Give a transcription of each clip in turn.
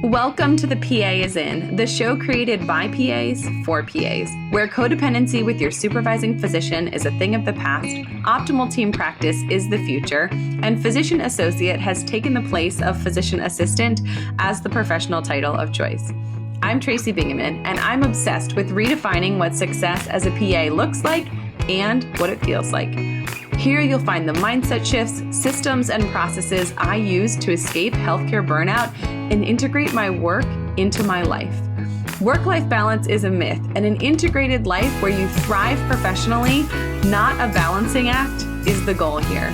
Welcome to The PA is In, the show created by PAs for PAs, where codependency with your supervising physician is a thing of the past, optimal team practice is the future, and physician associate has taken the place of physician assistant as the professional title of choice. I'm Tracy Bingaman, and I'm obsessed with redefining what success as a PA looks like and what it feels like. Here you'll find the mindset shifts, systems, and processes I use to escape healthcare burnout and integrate my work into my life. Work-life balance is a myth, and an integrated life where you thrive professionally, not a balancing act, is the goal here.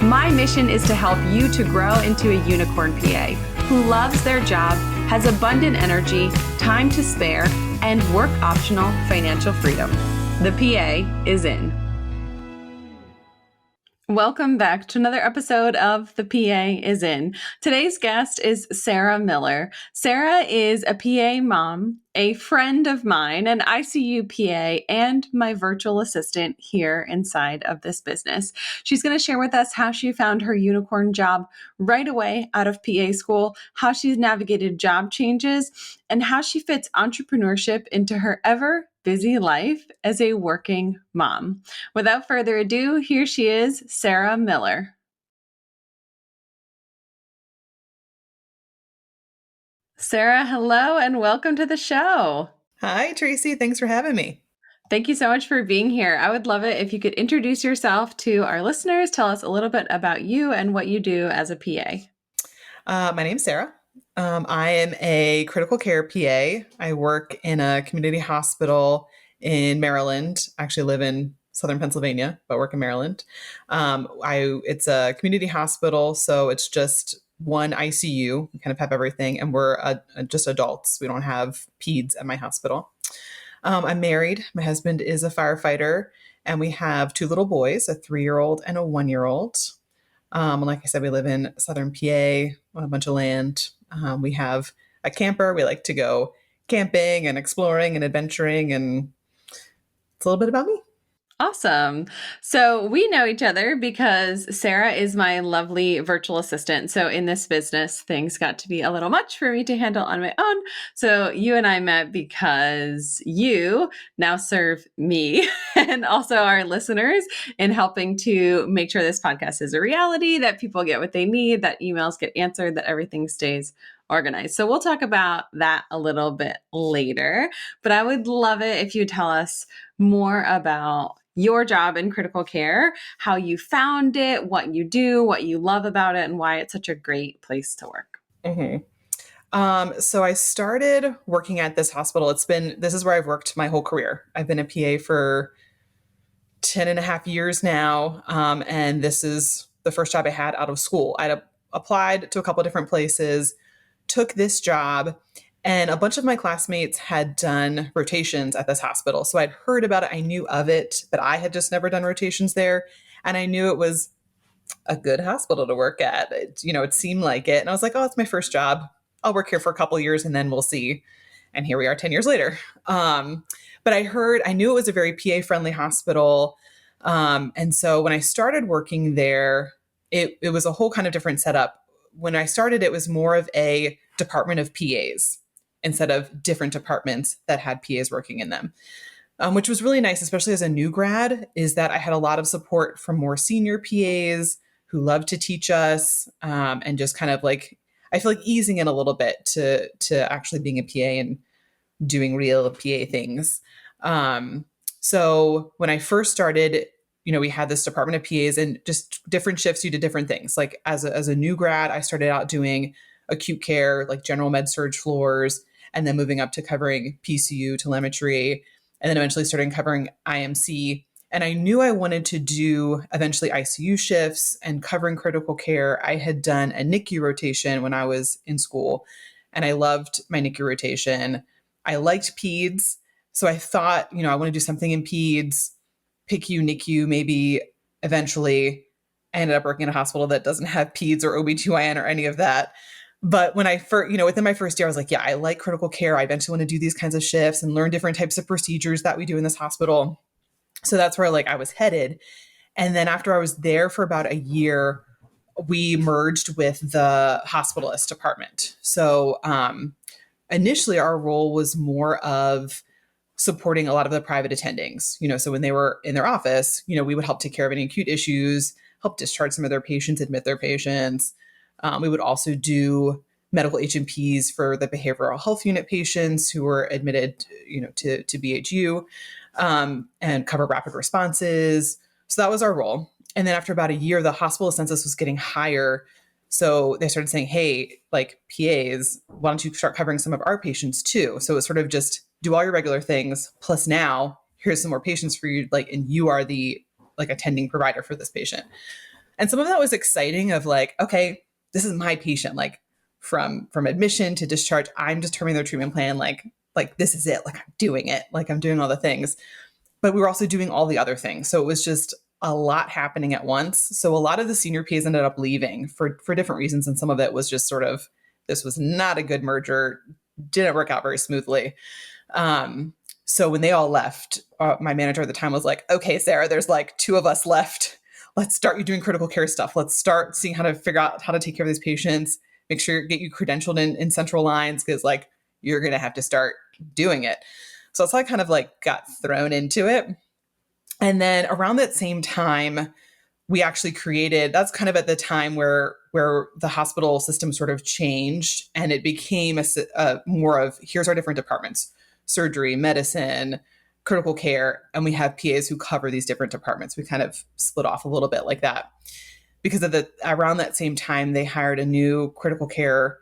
My mission is to help you to grow into a unicorn PA who loves their job, has abundant energy, time to spare, and work-optional financial freedom. The PA is in. Welcome back to another episode of The PA is In. Today's guest is Sarah Miller. Sarah is a PA mom, a friend of mine, an ICU PA, and my virtual assistant here inside of this business. She's going to share with us how she found her unicorn job right away out of PA school, how she's navigated job changes, and how she fits entrepreneurship into her ever busy life as a working mom. Without further ado, here she is, Sarah Miller. Sarah, hello, and welcome to the show. Hi, Tracy. Thanks for having me. Thank you so much for being here. I would love it if you could introduce yourself to our listeners, tell us a little bit about you and what you do as a PA. My name's Sarah. I am a critical care PA. I work in a community hospital in Maryland. I actually live in Southern Pennsylvania, but work in Maryland. It's a community hospital, so it's just one ICU. We kind of have everything, and we're just adults. We don't have peds at my hospital. I'm married. My husband is a firefighter, and we have two little boys, a 3-year-old and a 1-year-old. Like I said, we live in Southern PA on a bunch of land. We have a camper. We like to go camping and exploring and adventuring, and it's a little bit about me. Awesome. So we know each other because Sarah is my lovely virtual assistant. So in this business, things got to be a little much for me to handle on my own. So you and I met because you now serve me and also our listeners in helping to make sure this podcast is a reality, that people get what they need, that emails get answered, that everything stays organized. So we'll talk about that a little bit later, but I would love it if you tell us more about your job in critical care, how you found it, what you do, what you love about it, and why it's such a great place to work. So I started working at this hospital. This is where I've worked my whole career. I've been a PA for 10 and a half years now. And this is the first job I had out of school. I'd applied to a couple of different places, took this job, and a bunch of my classmates had done rotations at this hospital. So I'd heard about it. I knew of it, but I had just never done rotations there. And I knew it was a good hospital to work at. It seemed like it. And I was like, oh, it's my first job. I'll work here for a couple of years and then we'll see. And here we are 10 years later. But I knew it was a very PA friendly hospital. And so when I started working there, it was a whole kind of different setup. When I started, it was more of a department of PAs instead of different departments that had PAs working in them, which was really nice, especially as a new grad, is that I had a lot of support from more senior PAs who loved to teach us, and just kind of like, I feel like easing in a little bit to actually being a PA and doing real PA things. So when I first started, we had this department of PAs and just different shifts, you did different things. Like as a new grad, I started out doing acute care, like general med surg floors, and then moving up to covering PCU, telemetry, and then eventually starting covering IMC. And I knew I wanted to do eventually ICU shifts and covering critical care. I had done a NICU rotation when I was in school, and I loved my NICU rotation. I liked peds. So I thought, I want to do something in peds, PICU, NICU, maybe eventually. I ended up working in a hospital that doesn't have peds or OB/GYN or any of that. But when I first, within my first year, I was like, yeah, I like critical care. I eventually want to do these kinds of shifts and learn different types of procedures that we do in this hospital. So that's where I was headed. And then after I was there for about a year, we merged with the hospitalist department. So initially, our role was more of supporting a lot of the private attendings. So when they were in their office, we would help take care of any acute issues, help discharge some of their patients, admit their patients. We would also do medical H&Ps for the behavioral health unit patients who were admitted, to BHU, and cover rapid responses. So that was our role. And then after about a year, the hospital census was getting higher. So they started saying, hey, like PAs, why don't you start covering some of our patients too? So it's sort of just do all your regular things. Plus now here's some more patients for you. And you are the attending provider for this patient. And some of that was exciting of okay, this is my patient, from admission to discharge, I'm determining their treatment plan. This is it. I'm doing it. I'm doing all the things, but we were also doing all the other things. So it was just a lot happening at once. So a lot of the senior PAs ended up leaving for different reasons. And some of it was just sort of, this was not a good merger, didn't work out very smoothly. So when they all left, my manager at the time was like, okay, Sarah, there's 2 of us left. Let's start you doing critical care stuff. Let's start seeing how to figure out how to take care of these patients, make sure get you credentialed in central lines, because you're going to have to start doing it. So that's how I kind of got thrown into it. And then around that same time, we actually created, that's kind of at the time where the hospital system sort of changed, and it became a more of, here's our different departments: surgery, medicine, critical care, and we have PAs who cover these different departments. We kind of split off a little bit like that. Because around that same time, they hired a new critical care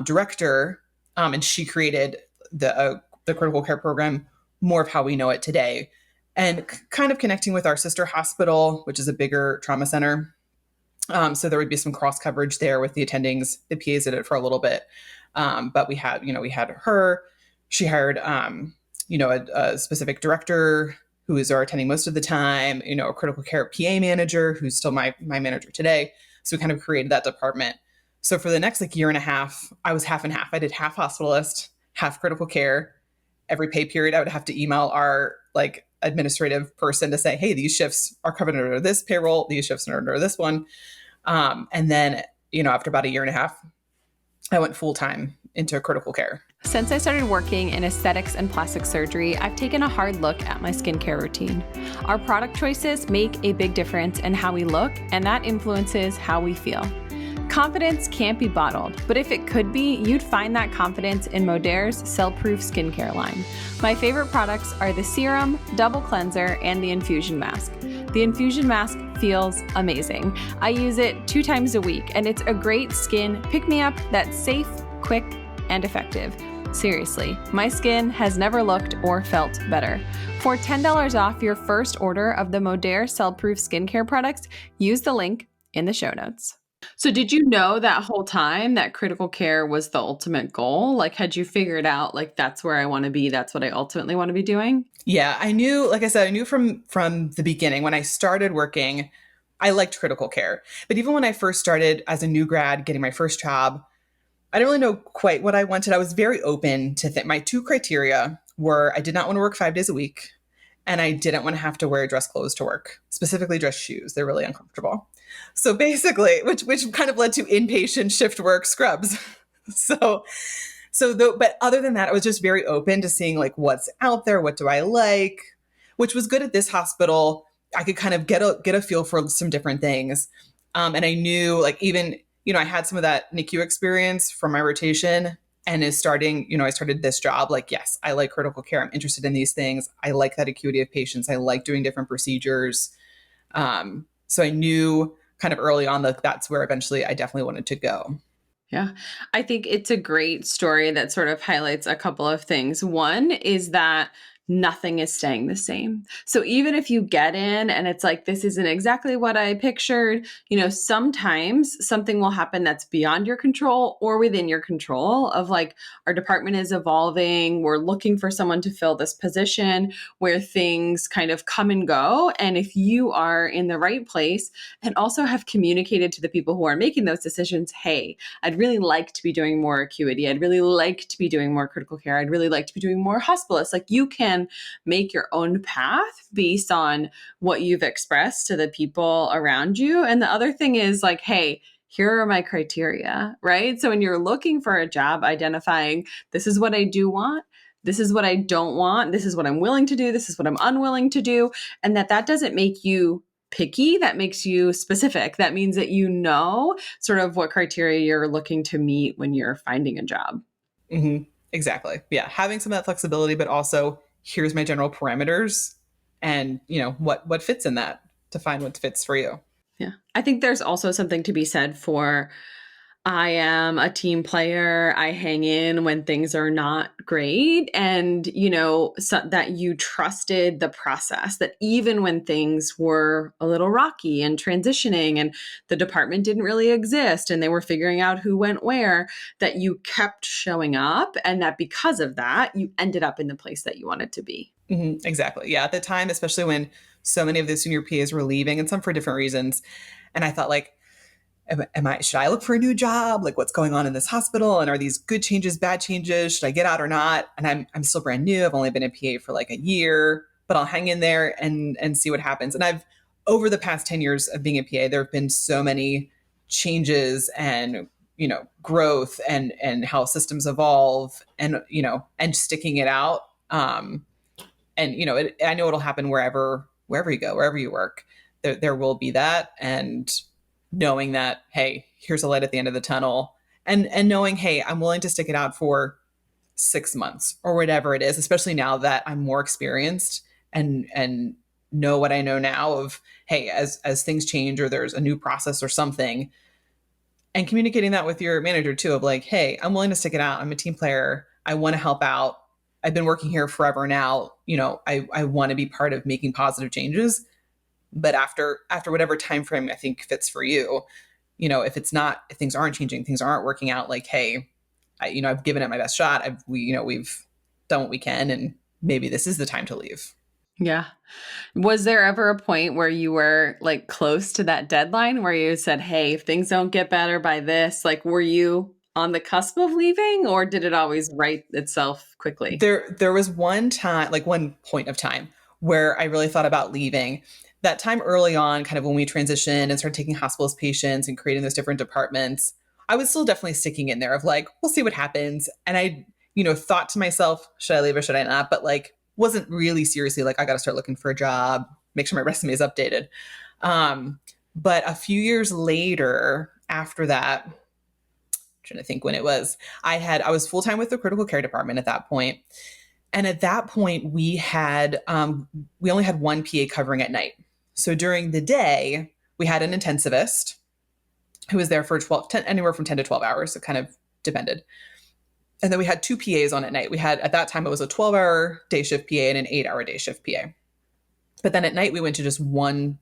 director, and she created the critical care program, more of how we know it today, and kind of connecting with our sister hospital, which is a bigger trauma center. So there would be some cross coverage there with the attendings. The PAs did it for a little bit, but we had her. She hired a specific director who is our attending most of the time, a critical care PA manager who's still my manager today. So we kind of created that department. So for the next year and a half, I was half and half. I did half hospitalist, half critical care. Every pay period, I would have to email our administrative person to say, hey, these shifts are covered under this payroll. These shifts are under this one. And then, after about a year and a half, I went full-time into critical care. Since I started working in aesthetics and plastic surgery, I've taken a hard look at my skincare routine. Our product choices make a big difference in how we look, and that influences how we feel. Confidence can't be bottled, but if it could be, you'd find that confidence in Modere's Cell-Proof skincare line. My favorite products are the serum, double cleanser, and the infusion mask. The infusion mask feels amazing. I use it 2 times a week, and it's a great skin pick-me-up that's safe, quick, and effective. Seriously, my skin has never looked or felt better. For $10 off your first order of the Modere Cell-Proof skincare products, use the link in the show notes. So did you know that whole time that critical care was the ultimate goal? Had you figured out that's where I want to be, that's what I ultimately want to be doing? Yeah, I knew, like I said, I knew from the beginning when I started working, I liked critical care. But even when I first started as a new grad, getting my first job, I didn't really know quite what I wanted. I was very open to my 2 criteria were I did not want to work 5 days a week, and I didn't want to have to wear dress clothes to work, specifically dress shoes. They're really uncomfortable. So basically, which kind of led to inpatient shift work scrubs. But other than that, I was just very open to seeing what's out there, what do I like, which was good at this hospital. I could kind of get a feel for some different things. And I knew even, I had some of that NICU experience from my rotation, and I started this job. Yes, I like critical care. I'm interested in these things. I like that acuity of patients. I like doing different procedures. So I knew kind of early on that's where eventually I definitely wanted to go. Yeah, I think it's a great story that sort of highlights a couple of things. One is that nothing is staying the same. So even if you get in and it's this isn't exactly what I pictured, sometimes something will happen that's beyond your control or within your control of our department is evolving. We're looking for someone to fill this position where things kind of come and go. And if you are in the right place and also have communicated to the people who are making those decisions, hey, I'd really like to be doing more acuity. I'd really like to be doing more critical care. I'd really like to be doing more hospitalist. You can can make your own path based on what you've expressed to the people around you. And the other thing is like, hey, here are my criteria, right? So when you're looking for a job, identifying this is what I do want, this is what I don't want, this is what I'm willing to do, this is what I'm unwilling to do, and that doesn't make you picky, that makes you specific. That means that you know sort of what criteria you're looking to meet when you're finding a job. Mm-hmm. Exactly. Yeah. Having some of that flexibility, but also here's my general parameters and, what fits in that to find what fits for you. Yeah. I think there's also something to be said for I am a team player. I hang in when things are not great. And, so that you trusted the process, that even when things were a little rocky and transitioning and the department didn't really exist and they were figuring out who went where, that you kept showing up and that because of that, you ended up in the place that you wanted to be. Mm-hmm. Exactly. Yeah. At the time, especially when so many of the senior PAs were leaving and some for different reasons. And I thought like, should I look for a new job? Like what's going on in this hospital? And are these good changes, bad changes? Should I get out or not? And I'm still brand new. I've only been a PA for like a year, but I'll hang in there and see what happens. And over the past 10 years of being a PA, there have been so many changes and, growth and how systems evolve and, and sticking it out. And, I know it'll happen wherever you go, wherever you work, there will be that. And knowing that, hey, here's a light at the end of the tunnel and knowing, hey, I'm willing to stick it out for 6 months or whatever it is, especially now that I'm more experienced and know what I know now of, hey, as things change or there's a new process or something, and communicating that with your manager too of like, hey, I'm willing to stick it out. I'm a team player. I want to help out. I've been working here forever now. I want to be part of making positive changes. But after whatever time frame I think fits for you, if things aren't changing, things aren't working out, like, hey, I've given it my best shot. We've done what we can, and maybe this is the time to leave. Yeah. Was there ever a point where you were like close to that deadline where you said, hey, if things don't get better by this, like, were you on the cusp of leaving or did it always right itself quickly? There was one point of time where I really thought about leaving. That time early on, kind of when we transitioned and started taking hospitalist patients and creating those different departments, I was still definitely sticking in there of like, we'll see what happens. And I, thought to myself, should I leave or should I not? But like, wasn't really seriously like, I got to start looking for a job, make sure my resume is updated. But a few years later after that, I'm trying to think when it was, I was full-time with the critical care department at that point. And at that point we only had one PA covering at night. So during the day, we had an intensivist who was there for anywhere from 10 to 12 hours. It kind of depended. And then we had two PAs on at night. We had, at that time, it was a 12-hour day shift PA and an 8-hour day shift PA. But then at night, we went to just one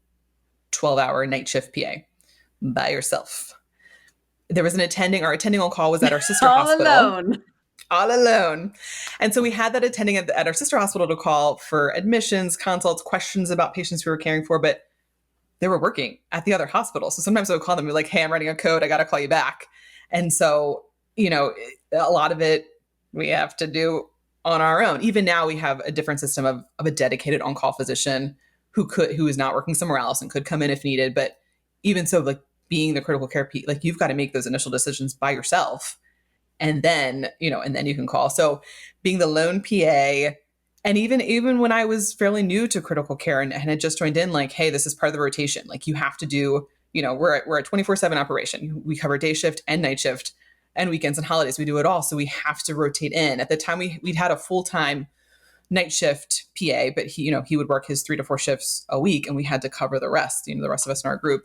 12-hour night shift PA by yourself. There was our attending on call was at our sister hospital. All alone. And so we had that attending at our sister hospital to call for admissions, consults, questions about patients we were caring for, but they were working at the other hospital. So sometimes I would call them and be like, hey, I'm writing a code. I got to call you back. And so, a lot of it we have to do on our own. Even now we have a different system of a dedicated on-call physician who is not working somewhere else and could come in if needed. But even so, like being the critical care, like you've got to make those initial decisions by yourself. And then you can call. So being the lone PA, and even when I was fairly new to critical care and had just joined in, like, hey, this is part of the rotation. Like you have to do, we're a 24/7 operation. We cover day shift and night shift and weekends and holidays. We do it all. So we have to rotate in. At the time we'd had a full-time night shift PA, but he would work his 3 to 4 shifts a week and we had to cover the rest, the rest of us in our group.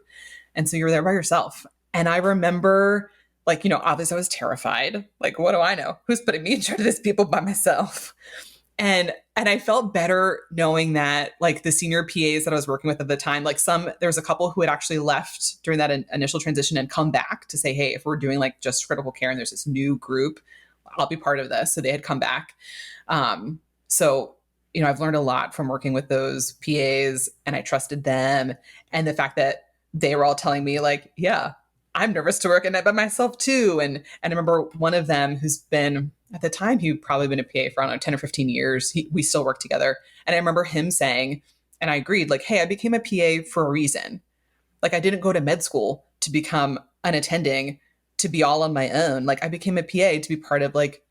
And so you're there by yourself. And I remember obviously I was terrified. Like, what do I know? Who's putting me in charge of these people by myself? And I felt better knowing that like the senior PAs that I was working with at the time, like there was a couple who had actually left during that initial transition and come back to say, hey, if we're doing like just critical care and there's this new group, I'll be part of this. So they had come back. So I've learned a lot from working with those PAs and I trusted them. And the fact that they were all telling me like, yeah, I'm nervous to work at night by myself too. And I remember one of them who's been at the time, he'd probably been a PA for, I don't know, 10 or 15 years. We still worked together. And I remember him saying, and I agreed, like, hey, I became a PA for a reason. Like, I didn't go to med school to become an attending, to be all on my own. Like, I became a PA to be part of like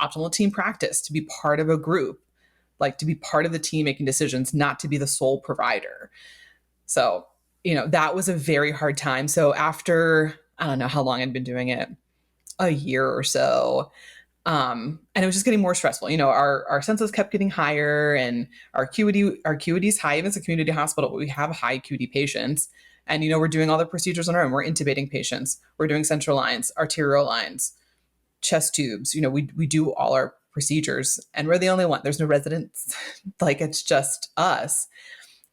optimal team practice, to be part of a group, like to be part of the team making decisions, not to be the sole provider. So, that was a very hard time. So after, I don't know how long I'd been doing it, a year or so. And it was just getting more stressful. Our census kept getting higher, and our acuity is high. Even as a community hospital, but we have high acuity patients. And, we're doing all the procedures on our own. We're intubating patients. We're doing central lines, arterial lines, chest tubes. We do all our procedures, and we're the only one. There's no residents. Like, it's just us.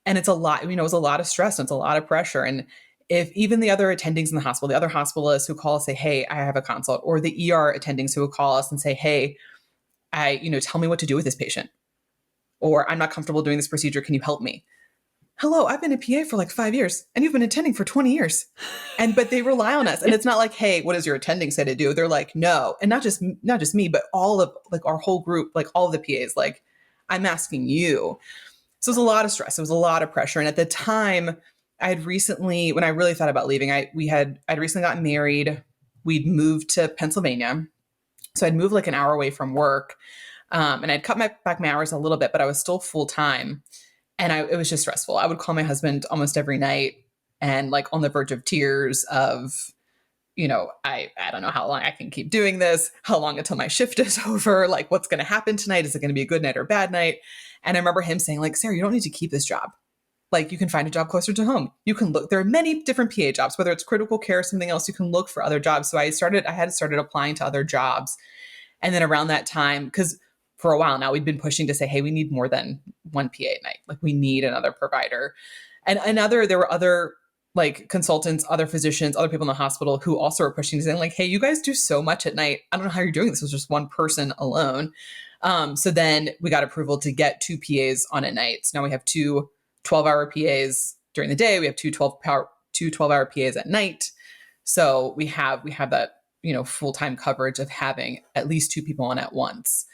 And it's a lot, it's a lot of stress and it's a lot of pressure. And if even the other attendings in the hospital, the other hospitalists who call us, say, hey, I have a consult, or the ER attendings who will call us and say, hey, tell me what to do with this patient, or I'm not comfortable doing this procedure. Can you help me? Hello, I've been a PA for like 5 years and you've been attending for 20 years. But they rely on us. And it's not like, hey, what does your attending say to do? They're like, no. And not just me, but all of like our whole group, like all of the PAs, like, I'm asking you. So it was a lot of stress. It was a lot of pressure. And at the time, I had recently, when I really thought about leaving, I'd recently gotten married. We'd moved to Pennsylvania. So I'd moved like an hour away from work. And I'd cut back my hours a little bit, but I was still full time. And it was just stressful. I would call my husband almost every night and like on the verge of tears of, I don't know how long I can keep doing this, how long until my shift is over, like what's going to happen tonight? Is it going to be a good night or a bad night? And I remember him saying, like, Sarah, you don't need to keep this job. Like, you can find a job closer to home. You can look, there are many different PA jobs, whether it's critical care or something else, you can look for other jobs. So I had started applying to other jobs. And then around that time, because for a while now, we'd been pushing to say, hey, we need more than one PA at night. Like, we need another provider. And there were other like consultants, other physicians, other people in the hospital who also are pushing, saying like, hey, you guys do so much at night. I don't know how you're doing this. It was just one person alone. So then we got approval to get 2 PAs on at night. So now we have 2 12-hour PAs during the day. We have 2 12-hour PAs at night. So we have that, full-time coverage of having at least 2 people on at once,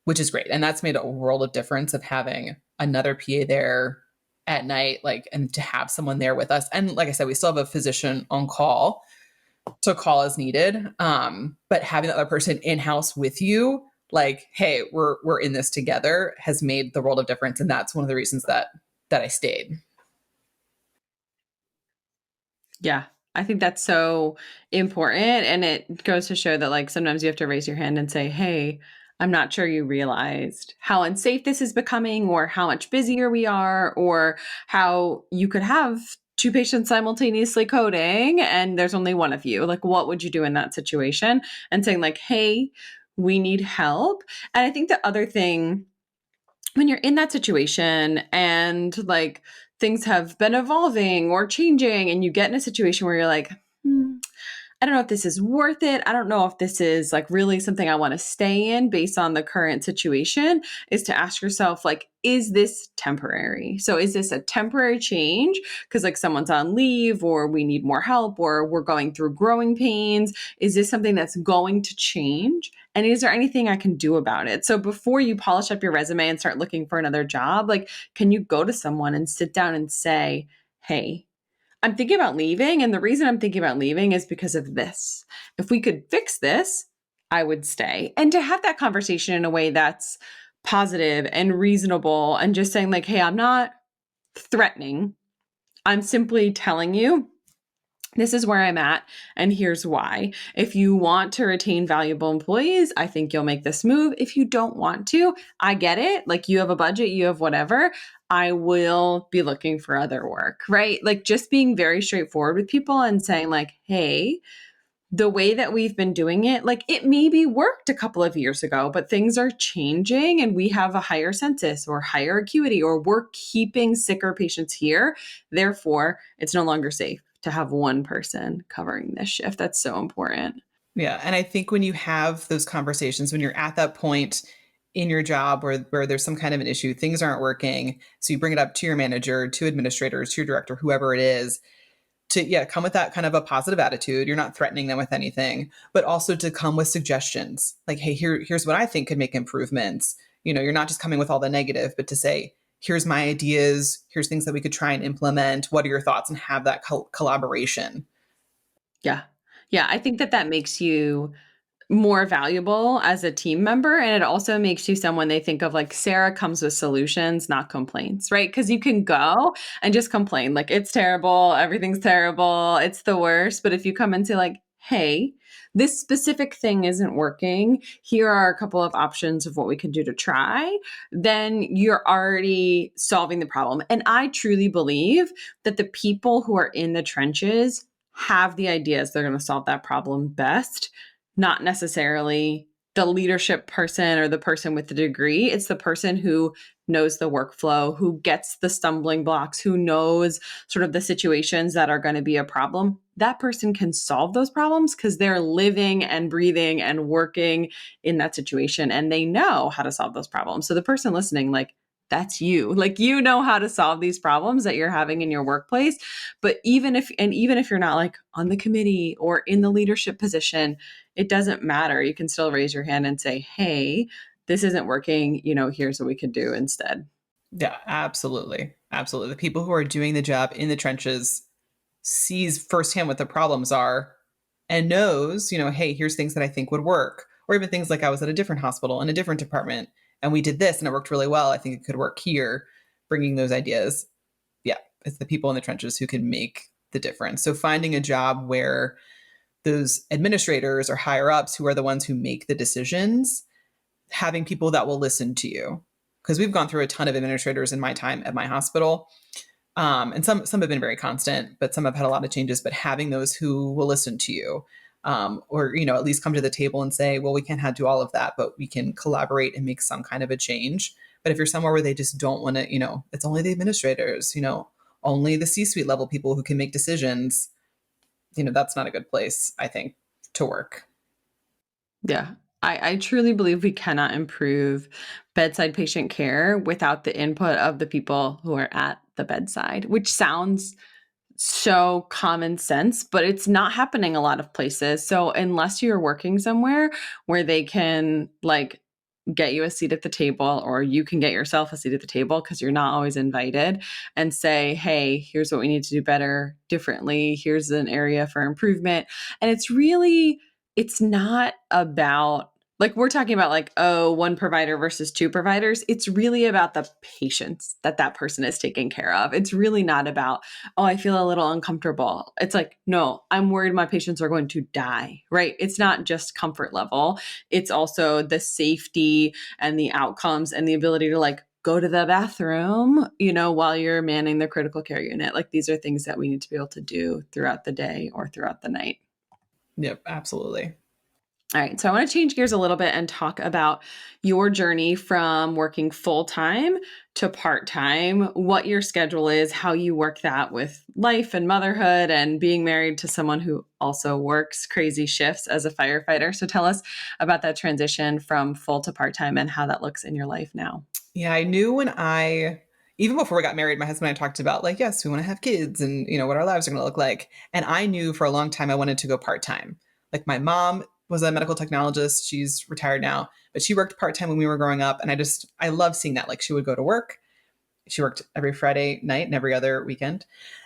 which is great. And that's made a world of difference of having another PA there at night, like, and to have someone there with us. And like I said, we still have a physician on call to call as needed. But having the other person in-house with you, like, hey, we're in this together, has made the world of difference. And that's one of the reasons that I stayed. Yeah. I think that's so important. And it goes to show that like sometimes you have to raise your hand and say, hey, I'm not sure you realized how unsafe this is becoming, or how much busier we are, or how you could have 2 patients simultaneously coding and there's only one of you. Like, what would you do in that situation? And saying like, hey, we need help. And I think the other thing, when you're in that situation and like things have been evolving or changing, and you get in a situation where you're like, I don't know if this is worth it. I don't know if this is like really something I want to stay in based on the current situation, is to ask yourself, like, is this temporary? So is this a temporary change because like someone's on leave, or we need more help, or we're going through growing pains? Is this something that's going to change? And is there anything I can do about it? So before you polish up your resume and start looking for another job, like, can you go to someone and sit down and say, hey, I'm thinking about leaving. And the reason I'm thinking about leaving is because of this. If we could fix this, I would stay. And to have that conversation in a way that's positive and reasonable, and just saying like, hey, I'm not threatening. I'm simply telling you, this is where I'm at, and here's why. If you want to retain valuable employees, I think you'll make this move. If you don't want to, I get it. Like, you have a budget, you have whatever. I will be looking for other work, right? Like, just being very straightforward with people and saying like, hey, the way that we've been doing it, like, it maybe worked a couple of years ago, but things are changing and we have a higher census or higher acuity, or we're keeping sicker patients here. Therefore, it's no longer safe to have one person covering this shift. That's so important. Yeah. And I think when you have those conversations, when you're at that point in your job where there's some kind of an issue, things aren't working, so you bring it up to your manager, to administrators, to your director, whoever it is, to come with that kind of a positive attitude. You're not threatening them with anything, but also to come with suggestions like, hey, here's what I think could make improvements. You're not just coming with all the negative, but to say, here's my ideas, here's things that we could try and implement. What are your thoughts? And have that collaboration. Yeah. Yeah. I think that makes you more valuable as a team member. And it also makes you someone they think of like Sarah comes with solutions, not complaints, right? Because you can go and just complain like it's terrible, everything's terrible, it's the worst. But if you come and say like, hey, this specific thing isn't working, here are a couple of options of what we can do to try, then you're already solving the problem. And I truly believe that the people who are in the trenches have the ideas they're going to solve that problem best, not necessarily the leadership person or the person with the degree. It's the person who knows the workflow, who gets the stumbling blocks, who knows sort of the situations that are going to be a problem. That person can solve those problems because they're living and breathing and working in that situation and they know how to solve those problems. So the person listening, like, that's you. Like, you know how to solve these problems that you're having in your workplace. But even if you're not like on the committee or in the leadership position, it doesn't matter. You can still raise your hand and say, hey, this isn't working. Here's what we could do instead. Yeah, absolutely. Absolutely. The people who are doing the job in the trenches sees firsthand what the problems are and knows, hey, here's things that I think would work. Or even things like I was at a different hospital in a different department and we did this and it worked really well. I think it could work here, bringing those ideas. Yeah, it's the people in the trenches who can make the difference. So finding a job where those administrators or higher ups who are the ones who make the decisions, having people that will listen to you. Because we've gone through a ton of administrators in my time at my hospital. And some have been very constant, but some have had a lot of changes. But having those who will listen to you, or at least come to the table and say, well, we can't do all of that, but we can collaborate and make some kind of a change. But if you're somewhere where they just don't want to, it's only the administrators, only the C-suite level people who can make decisions, that's not a good place, I think, to work. Yeah. I truly believe we cannot improve bedside patient care without the input of the people who are at the bedside, which sounds so common sense, but it's not happening a lot of places. So unless you're working somewhere where they can like get you a seat at the table, or you can get yourself a seat at the table because you're not always invited, and say, hey, here's what we need to do better, differently. Here's an area for improvement. And it's not about like we're talking about like, oh, one provider versus two providers. It's really about the patients that person is taking care of. It's really not about, oh, I feel a little uncomfortable. It's like, no, I'm worried my patients are going to die, right? It's not just comfort level. It's also the safety and the outcomes and the ability to like go to the bathroom, while you're manning the critical care unit. Like these are things that we need to be able to do throughout the day or throughout the night. Yep, absolutely. All right. So I want to change gears a little bit and talk about your journey from working full-time to part-time, what your schedule is, how you work that with life and motherhood and being married to someone who also works crazy shifts as a firefighter. So tell us about that transition from full to part-time and how that looks in your life now. Yeah, I knew even before we got married, my husband and I talked about like, yes, we want to have kids and, what our lives are going to look like. And I knew for a long time I wanted to go part-time. Like my mom was a medical technologist. She's retired now, but she worked part-time when we were growing up. And I love seeing that. Like she would go to work. She worked every Friday night and every other weekend,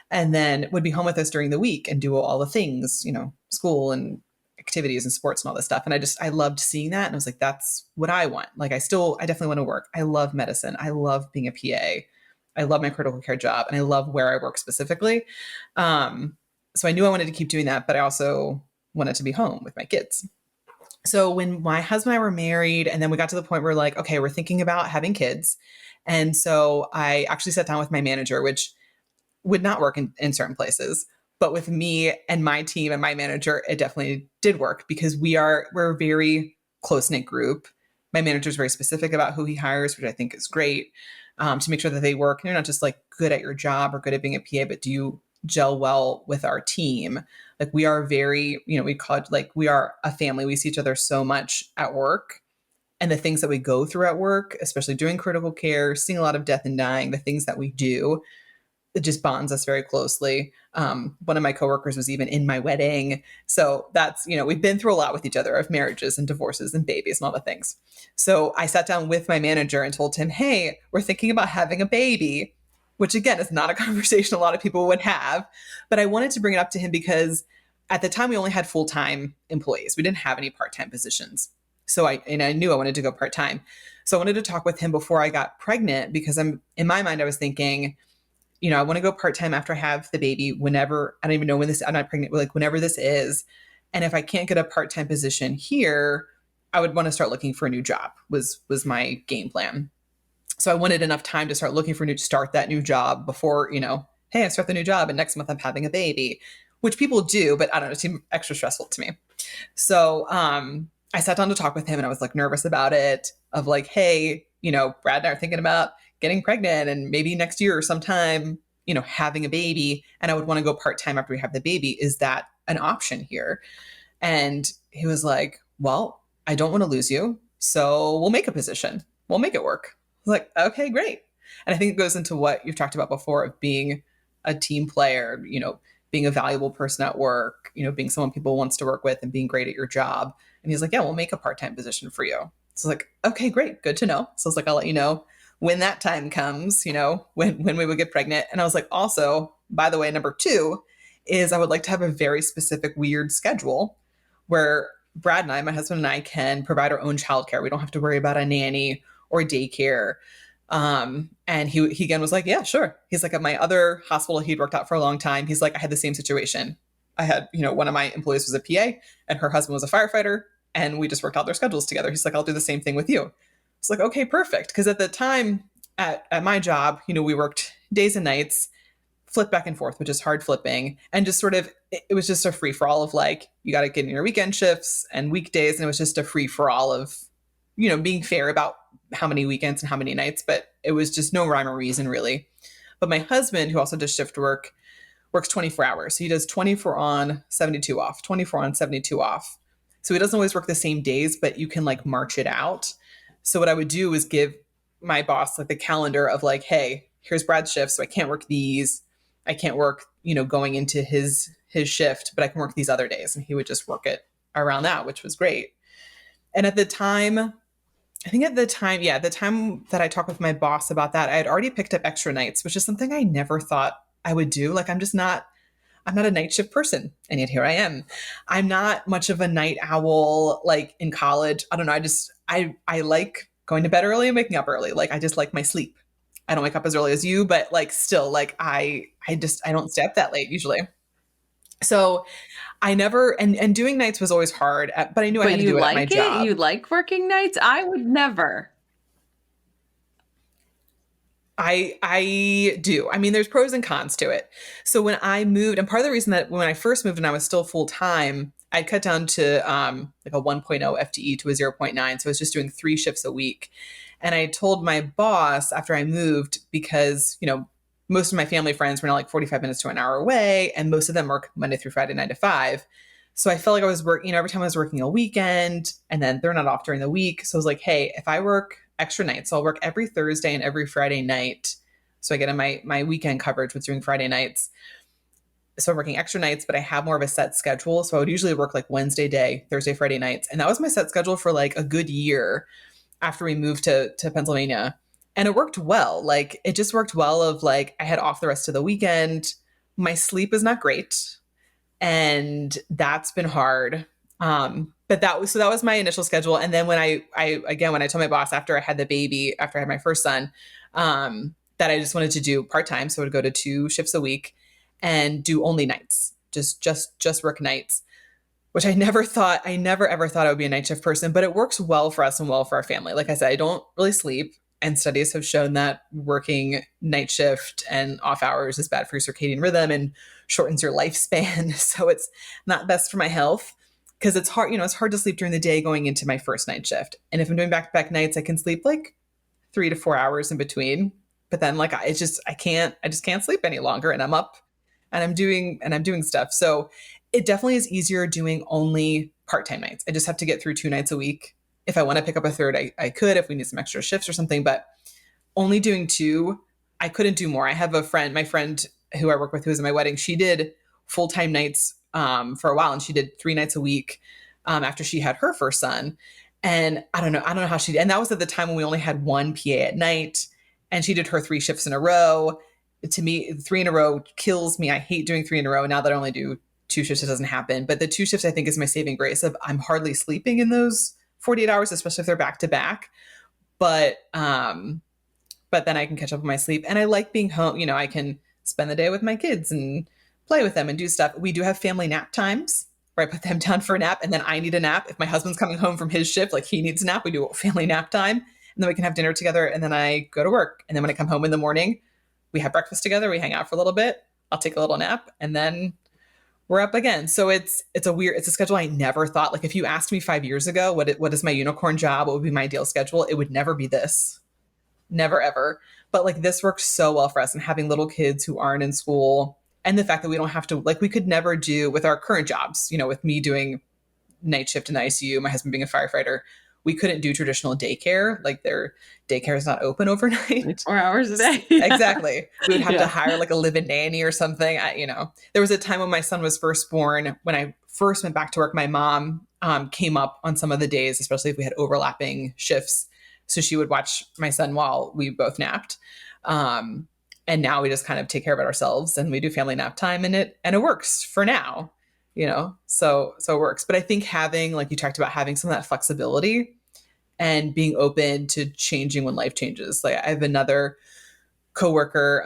and then would be home with us during the week and do all the things, school and activities and sports and all this stuff. And I loved seeing that. And I was like, that's what I want. Like I definitely want to work. I love medicine. I love being a PA. I love my critical care job and I love where I work specifically. So I knew I wanted to keep doing that, but I also wanted to be home with my kids. So when my husband and I were married, and then we got to the point where like, okay, we're thinking about having kids. And so I actually sat down with my manager, which would not work in certain places. But with me and my team and my manager, it definitely did work because we're a very close-knit group. My manager is very specific about who he hires, which I think is great, to make sure that they work. You're not just like good at your job or good at being a PA, but do you gel well with our team? Like we are very, we call it like we are a family. We see each other so much at work. And the things that we go through at work, especially doing critical care, seeing a lot of death and dying, the things that we do, it just bonds us very closely. One of my coworkers was even in my wedding. So that's, we've been through a lot with each other of marriages and divorces and babies and all the things. So I sat down with my manager and told him, hey, we're thinking about having a baby, which again is not a conversation a lot of people would have. But I wanted to bring it up to him because at the time we only had full-time employees. We didn't have any part-time positions. So I knew I wanted to go part-time. So I wanted to talk with him before I got pregnant because in my mind, I was thinking, I want to go part-time after I have the baby whenever, I don't even know when I'm not pregnant, like whenever this is. And if I can't get a part-time position here, I would want to start looking for a new job was my game plan. So I wanted enough time to start looking for start that new job before, hey, I start the new job and next month I'm having a baby, which people do, but I don't know, it seemed extra stressful to me. So I sat down to talk with him and I was like nervous about it of like, hey, Brad and I are thinking about getting pregnant and maybe next year or sometime, having a baby. And I would want to go part-time after we have the baby. Is that an option here? And he was like, well, I don't want to lose you. So we'll make a position. We'll make it work. I was like, okay, great. And I think it goes into what you've talked about before of being a team player, being a valuable person at work, being someone people wants to work with and being great at your job. And he's like, yeah, we'll make a part-time position for you. So I was like, okay, great. Good to know. So I was like, I'll let you know when that time comes, when we would get pregnant. And I was like, also, by the way, number 2 is I would like to have a very specific weird schedule where Brad and I, my husband and I, can provide our own childcare. We don't have to worry about a nanny or daycare. And he again was like, yeah, sure. He's like, at my other hospital he'd worked out for a long time. He's like, I had the same situation. I had, one of my employees was a PA and her husband was a firefighter and we just worked out their schedules together. He's like, I'll do the same thing with you. It's like, okay, perfect. Because at the time at my job, we worked days and nights, flip back and forth, which is hard flipping. And just sort of, it was just a free for all of like, you got to get in your weekend shifts and weekdays. And it was just a free for all of, being fair about how many weekends and how many nights, but it was just no rhyme or reason really. But my husband, who also does shift work, works 24 hours. So he does 24 on, 72 off, 24 on, 72 off. So he doesn't always work the same days, but you can like march it out. So what I would do is give my boss like the calendar of like, hey, here's Brad's shift. So I can't work these. I can't work, going into his shift, but I can work these other days. And he would just work it around that, which was great. And at the time, the time that I talked with my boss about that, I had already picked up extra nights, which is something I never thought I would do. Like, I'm not a night shift person. And yet here I am. I'm not much of a night owl, like in college. I don't know. I like going to bed early and waking up early. Like, I just like my sleep. I don't wake up as early as you, but like still, like I don't stay up that late usually. So I never, and doing nights was always hard, but I knew I had to do it at my job. You like working nights? I would never. I do. I mean, there's pros and cons to it. So when I moved, and part of the reason that when I first moved and I was still full time, I'd cut down to like a 1.0 FTE to a 0.9. So I was just doing 3 shifts a week. And I told my boss after I moved, because, most of my family friends were now like 45 minutes to an hour away, and most of them work Monday through Friday, 9 to 5. So I felt like I was working, every time I was working a weekend, and then they're not off during the week. So I was like, hey, if I work extra nights, so I'll work every Thursday and every Friday night. So I get in my weekend coverage with doing Friday nights. So I'm working extra nights, but I have more of a set schedule. So I would usually work like Wednesday day, Thursday, Friday nights. And that was my set schedule for like a good year after we moved to Pennsylvania. And it worked well. Like, it just worked well of like, I had off the rest of the weekend. My sleep is not great. And that's been hard. But that was my initial schedule. And then when when I told my boss after I had the baby, after I had my first son, that I just wanted to do part-time. So I would go to 2 shifts a week and do only nights, just work nights, which I never ever thought I would be a night shift person, but it works well for us and well for our family. Like I said, I don't really sleep. And studies have shown that working night shift and off hours is bad for your circadian rhythm and shortens your lifespan. So it's not best for my health because it's hard, it's hard to sleep during the day going into my first night shift. And if I'm doing back-to-back nights, I can sleep like 3 to 4 hours in between. But then like, I just can't sleep any longer, and I'm up and I'm doing stuff. So it definitely is easier doing only part-time nights. I just have to get through 2 nights a week. If I want to pick up a third, I could if we need some extra shifts or something, but only doing 2, I couldn't do more. I have a friend, my friend who I work with, who was in my wedding. She did full-time nights for a while, and she did 3 nights a week after she had her first son. And I don't know how she did. And that was at the time when we only had one PA at night, and she did her 3 shifts in a row. To me, 3 in a row kills me. I hate doing 3 in a row. Now that I only do 2 shifts, it doesn't happen. But the 2 shifts, I think, is my saving grace of I'm hardly sleeping in those 48 hours, especially if they're back to back. But then I can catch up on my sleep. And I like being home. I can spend the day with my kids and play with them and do stuff. We do have family nap times where I put them down for a nap, and then I need a nap. If my husband's coming home from his shift, like he needs a nap, we do a family nap time, and then we can have dinner together, and then I go to work. And then when I come home in the morning, we have breakfast together, we hang out for a little bit, I'll take a little nap, and then we're up again. So it's a schedule I never thought. Like if you asked me 5 years ago, what is my unicorn job? What would be my ideal schedule? It would never be this. Never ever. But like this works so well for us, and having little kids who aren't in school, and the fact that we don't have to, like we could never do with our current jobs, with me doing night shift in the ICU, my husband being a firefighter, we couldn't do traditional daycare. Like their daycare is not open overnight. 4 hours a day. Exactly. We would have to hire like a live-in nanny or something. There was a time when my son was first born, when I first went back to work, my mom came up on some of the days, especially if we had overlapping shifts. So she would watch my son while we both napped. And now we just kind of take care of it ourselves, and we do family nap time, and it works for now, so it works. But I think having, like you talked about, having some of that flexibility and being open to changing when life changes. Like I have another coworker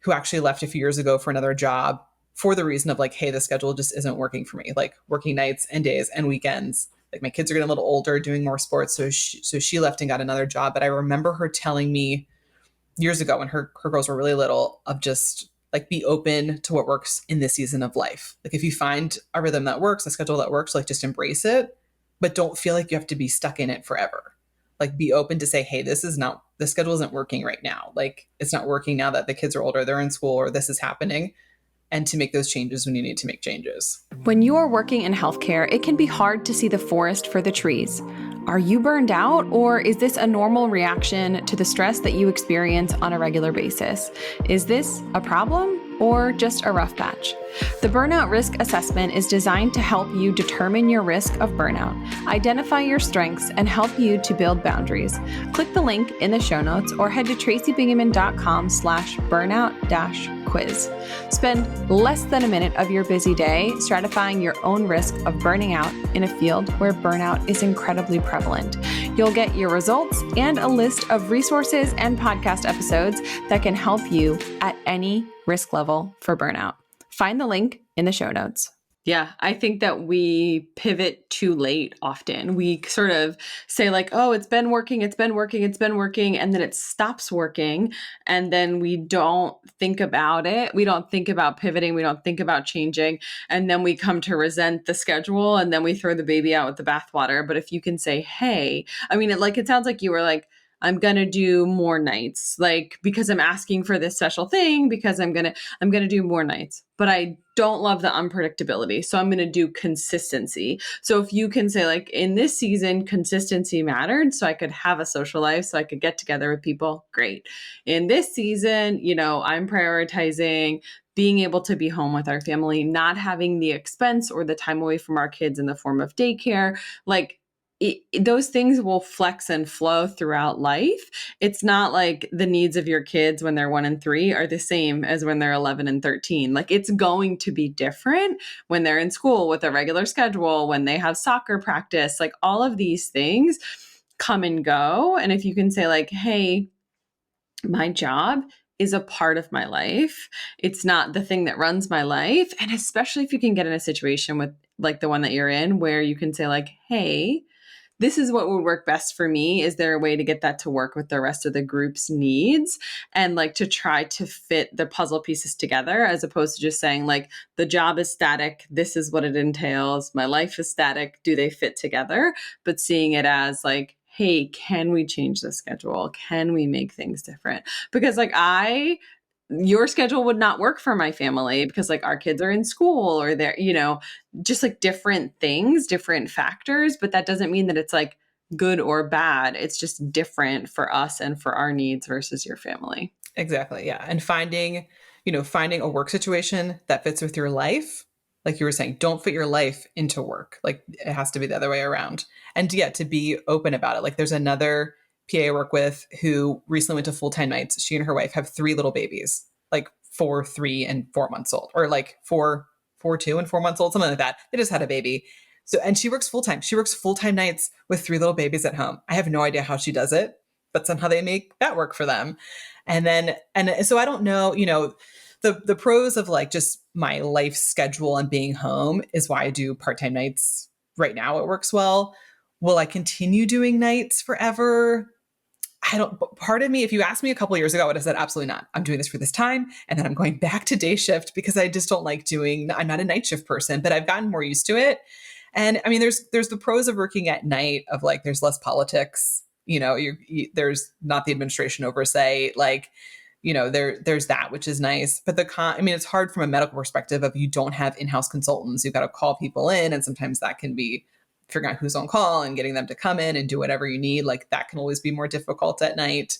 who actually left a few years ago for another job for the reason of like, hey, the schedule just isn't working for me. Like working nights and days and weekends. Like my kids are getting a little older, doing more sports. So she left and got another job. But I remember her telling me years ago when her girls were really little, of just like, be open to what works in this season of life. Like if you find a rhythm that works, a schedule that works, like just embrace it, but don't feel like you have to be stuck in it forever. Like be open to say, hey, the schedule isn't working right now. Like it's not working now that the kids are older, they're in school, or this is happening. And to make those changes when you need to make changes. When you are working in healthcare, it can be hard to see the forest for the trees. Are you burned out, or is this a normal reaction to the stress that you experience on a regular basis? Is this a problem or just a rough patch? The Burnout Risk Assessment is designed to help you determine your risk of burnout, identify your strengths, and help you to build boundaries. Click the link in the show notes or head to tracybingaman.com/burnout-quiz. Spend less than a minute of your busy day stratifying your own risk of burning out in a field where burnout is incredibly prevalent. You'll get your results and a list of resources and podcast episodes that can help you at any risk level for burnout. Find the link in the show notes. Yeah, I think that we pivot too late often. We sort of say like, oh, it's been working. And then it stops working. And then we don't think about it. We don't think about pivoting. We don't think about changing. And then we come to resent the schedule, and then we throw the baby out with the bathwater. But if you can say, hey, it sounds like you were like, I'm going to do more nights, like, because I'm asking for this special thing, because I'm going to do more nights, but I don't love the unpredictability. So I'm going to do consistency. So if you can say like, in this season, consistency mattered. So I could have a social life, so I could get together with people. Great. In this season, I'm prioritizing being able to be home with our family, not having the expense or the time away from our kids in the form of daycare. Like, those things will flex and flow throughout life. It's not like the needs of your kids when they're 1 and 3 are the same as when they're 11 and 13. Like it's going to be different when they're in school with a regular schedule, when they have soccer practice, like all of these things come and go. And if you can say like, hey, my job is a part of my life. It's not the thing that runs my life. And especially if you can get in a situation with like the one that you're in, where you can say like, hey, this is what would work best for me. Is there a way to get that to work with the rest of the group's needs? And like to try to fit the puzzle pieces together, as opposed to just saying like, the job is static. This is what it entails. My life is static. Do they fit together? But seeing it as like, hey, can we change the schedule? Can we make things different? Because like your schedule would not work for my family because like our kids are in school, or they're, just like different things, different factors. But that doesn't mean that it's like good or bad. It's just different for us and for our needs versus your family. Exactly. Yeah. And finding a work situation that fits with your life. Like you were saying, don't fit your life into work. Like it has to be the other way around. And yeah, to be open about it. Like there's another PA I work with who recently went to full-time nights. She and her wife have three little babies, like 4, 3, and 4 months old, or like 2 and 4 months old, something like that. They just had a baby. So, and she works full time. She works full time nights with three little babies at home. I have no idea how she does it, but somehow they make that work for them. And so I don't know, the pros of like just my life schedule and being home is why I do part-time nights right now. It works well. Will I continue doing nights forever? I don't, part of me, if you asked me a couple of years ago, I would have said, absolutely not. I'm doing this for this time. And then I'm going back to day shift because I just don't like I'm not a night shift person, but I've gotten more used to it. And I mean, there's the pros of working at night of like, there's less politics, there's not the administration oversight, like, there's that, which is nice. But I mean, it's hard from a medical perspective of you don't have in-house consultants. You've got to call people in. And sometimes that can be figuring out who's on call and getting them to come in and do whatever you need. Like that can always be more difficult at night.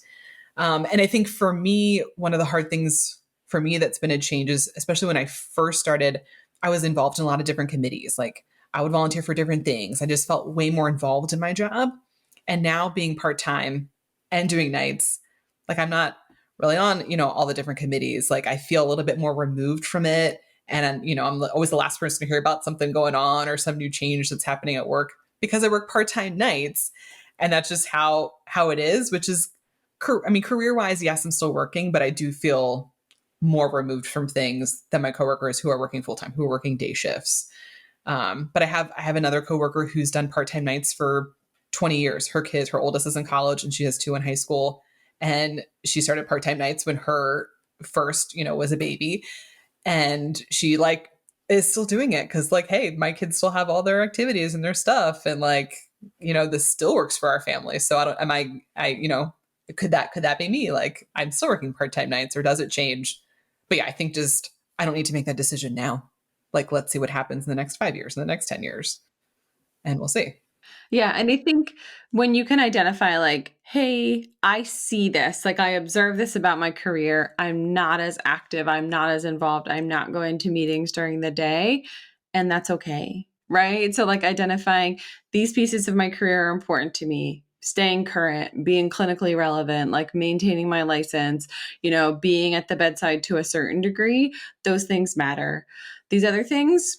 And I think for me, one of the hard things for me that's been a change is, especially when I first started, I was involved in a lot of different committees. Like I would volunteer for different things. I just felt way more involved in my job. And now being part-time and doing nights, like I'm not really on, all the different committees. Like I feel a little bit more removed from it. And, I'm always the last person to hear about something going on or some new change that's happening at work because I work part-time nights. And that's just how it is, which is, I mean, career-wise, yes, I'm still working, but I do feel more removed from things than my coworkers who are working full-time, who are working day shifts. But I have another coworker who's done part-time nights for 20 years. Her oldest is in college and she has 2 in high school. And she started part-time nights when her first, was a baby. And she like is still doing it because like, hey, my kids still have all their activities and their stuff. And like, this still works for our family. So could that be me? Like I'm still working part-time nights or does it change? But yeah, I think just, I don't need to make that decision now. Like, let's see what happens in the next 5 years, in the next 10 years, and we'll see. Yeah. And I think when you can identify like, hey, I see this, like I observe this about my career. I'm not as active. I'm not as involved. I'm not going to meetings during the day. And that's okay. Right. So like identifying these pieces of my career are important to me. Staying current, being clinically relevant, like maintaining my license, being at the bedside to a certain degree, those things matter. These other things,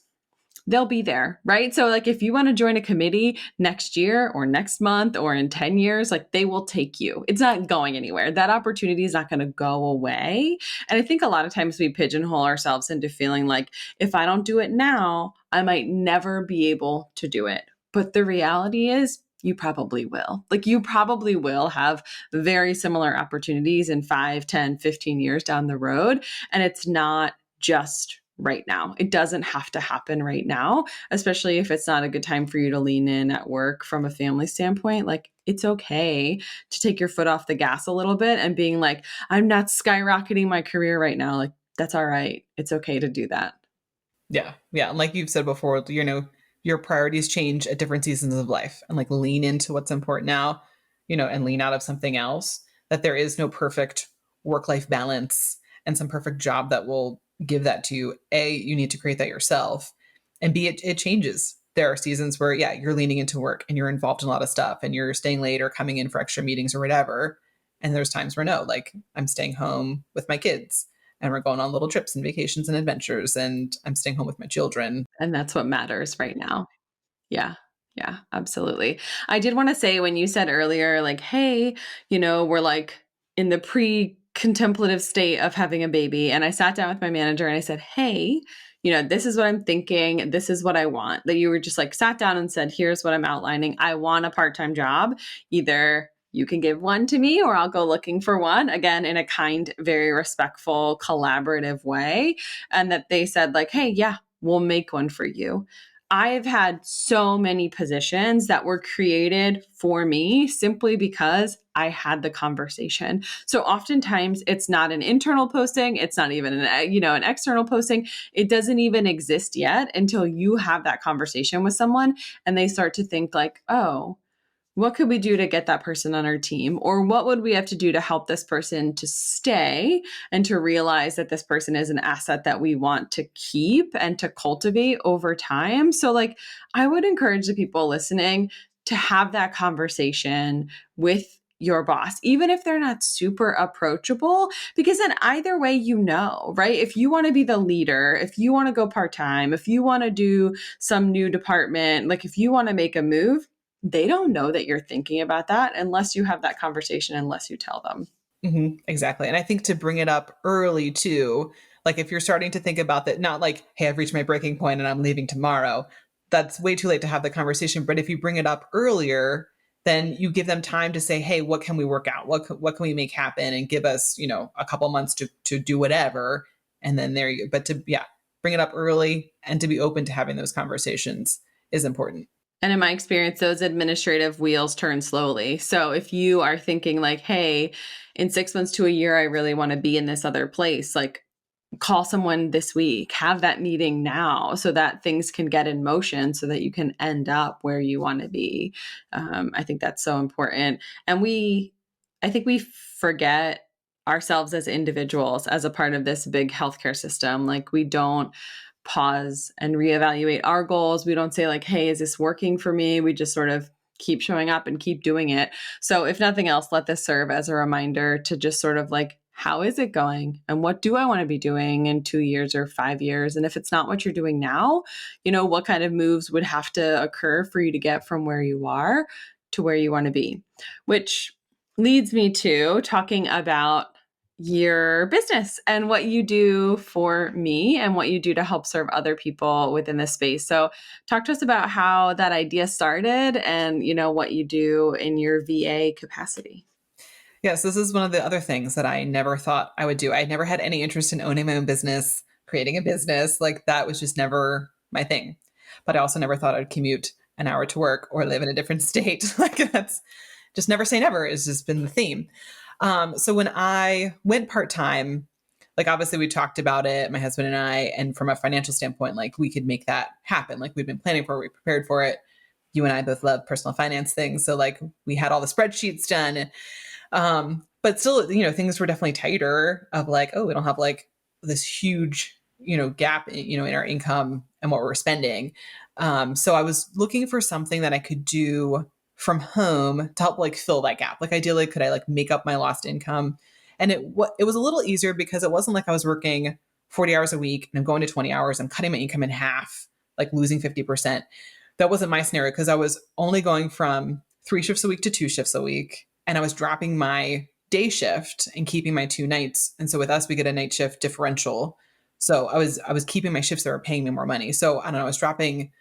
they'll be there, right? So like if you want to join a committee next year or next month or in 10 years, like they will take you. It's not going anywhere. That opportunity is not going to go away. And I think a lot of times we pigeonhole ourselves into feeling like if I don't do it now, I might never be able to do it. But the reality is you probably will. Like you probably will have very similar opportunities in 5, 10, 15 years down the road. And it's not just right now. It doesn't have to happen right now, especially if it's not a good time for you to lean in at work from a family standpoint. Like it's okay to take your foot off the gas a little bit and being like, I'm not skyrocketing my career right now. Like that's all right. It's okay to do that. Yeah. Yeah. And like you've said before, your priorities change at different seasons of life and like lean into what's important now, and lean out of something else, that there is no perfect work-life balance and some perfect job that will give that to you. A, you need to create that yourself. And B, it changes. There are seasons where, yeah, you're leaning into work and you're involved in a lot of stuff and you're staying late or coming in for extra meetings or whatever. And there's times where no, like I'm staying home with my kids and we're going on little trips and vacations and adventures and I'm staying home with my children. And that's what matters right now. Yeah. Yeah, absolutely. I did want to say when you said earlier, like, hey, we're like in the pre-contemplative state of having a baby. And I sat down with my manager and I said, hey, this is what I'm thinking. This is what I want. That you were just like sat down and said, here's what I'm outlining. I want a part-time job. Either you can give one to me or I'll go looking for one, again, in a kind, very respectful, collaborative way. And that they said like, hey, yeah, we'll make one for you. I've had so many positions that were created for me simply because I had the conversation. So oftentimes it's not an internal posting. It's not even an external posting. It doesn't even exist yet until you have that conversation with someone and they start to think like, oh, what could we do to get that person on our team? Or what would we have to do to help this person to stay and to realize that this person is an asset that we want to keep and to cultivate over time? So, like, I would encourage the people listening to have that conversation with your boss, even if they're not super approachable, because then either way, right? If you want to be the leader, if you want to go part-time, if you want to do some new department, like if you want to make a move, they don't know that you're thinking about that unless you have that conversation, unless you tell them. Exactly. And I think to bring it up early too, like if you're starting to think about that, not like, hey, I've reached my breaking point and I'm leaving tomorrow, that's way too late to have the conversation. But if you bring it up earlier, then you give them time to say, hey, what can we work out? What can we make happen? And give us, a couple months to do whatever. And then there you, but bring it up early and to be open to having those conversations is important. And in my experience, those administrative wheels turn slowly. So if you are thinking like, hey, in 6 months to a year, I really want to be in this other place, like call someone this week, have that meeting now so that things can get in motion so that you can end up where you want to be. I think that's so important. And I think we forget ourselves as individuals as a part of this big healthcare system. Like we don't pause and reevaluate our goals. We don't say like, hey, is this working for me? We just sort of keep showing up and keep doing it. So if nothing else, let this serve as a reminder to just sort of like, how is it going? And what do I want to be doing in 2 years or 5 years? And if it's not what you're doing now, what kind of moves would have to occur for you to get from where you are to where you want to be? Which leads me to talking about your business and what you do for me and what you do to help serve other people within this space. So talk to us about how that idea started and, what you do in your VA capacity. Yes, this is one of the other things that I never thought I would do. I never had any interest in owning my own business, creating a business. Like that was just never my thing. But I also never thought I'd commute an hour to work or live in a different state. Like that's just never say never. It's just been the theme. So when I went part-time, like obviously we talked about it, my husband and I, and from a financial standpoint, like we could make that happen. Like we've been planning for it, we prepared for it. You and I both love personal finance things. So like we had all the spreadsheets done. But still, things were definitely tighter of like, oh, we don't have like this huge, gap, in our income and what we're spending. So I was looking for something that I could do from home to help like fill that gap. Like ideally, could I like make up my lost income? And it was a little easier because it wasn't like I was working 40 hours a week and I'm going to 20 hours. I'm cutting my income in half, like losing 50%. That wasn't my scenario because I was only going from 3 shifts a week to 2 shifts a week. And I was dropping my day shift and keeping my 2 nights. And so with us, we get a night shift differential. So I was keeping my shifts that were paying me more money. So I don't know, I was dropping